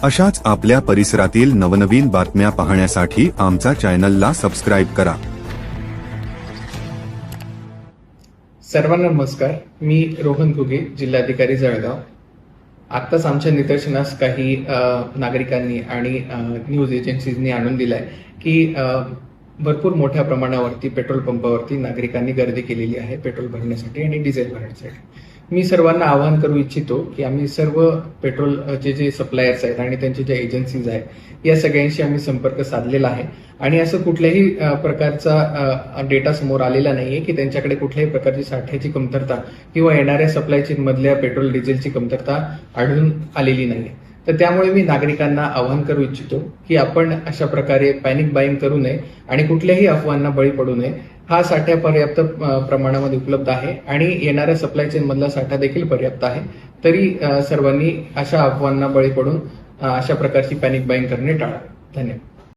अशाच आपल्या परिसरातील नवनवीन बातम्या पाहण्यासाठी आमचा चॅनलला सबस्क्राईब करा। सर्वांना नमस्कार, मी रोहन घुगे, जिल्हाधिकारी जळगाव। आत्ताच आमच्या निदर्शनास काही नागरिकांनी आणि न्यूज एजन्सीजनी आणून दिलाय की भरपूर मोठ्या प्रमाणावरती पेट्रोल पंपावरती नागरिकांनी गर्दी केलेली आहे पेट्रोल भरण्यासाठी आणि डिझेल भरण्यासाठी। मी सर्वांना आवाहन करू इच्छितो की आम्ही सर्व पेट्रोल जे सप्लायर्स आहेत आणि त्यांचे जे एजन्सीज आहेत या सगळ्यांशी आम्ही संपर्क साधलेला आहे आणि असं कुठल्याही प्रकारचा डेटा समोर आलेला नाहीये की त्यांच्याकडे कुठल्याही प्रकारची साठ्याची कमतरता किंवा येणाऱ्या सप्लाय चेन मधल्या पेट्रोल डिझेलची कमतरता आढळून आलेली नाहीये। तर त्यामुळे मी नागरिकांना आवाहन करू इच्छितो की आपण अशा प्रकारे पॅनिक बाईंग करू नये आणि कुठल्याही अफवांना बळी पडू नये। हा साठा पर्याप्त प्रमाणामध्ये उपलब्ध आहे आणि येणाऱ्या सप्लाय चेन मधला साठा देखील पर्याप्त आहे। तरी सर्वांनी अशा अफवांना बळी पडून अशा प्रकारची पॅनिक बाईंग करणे टाळावे। धन्यवाद।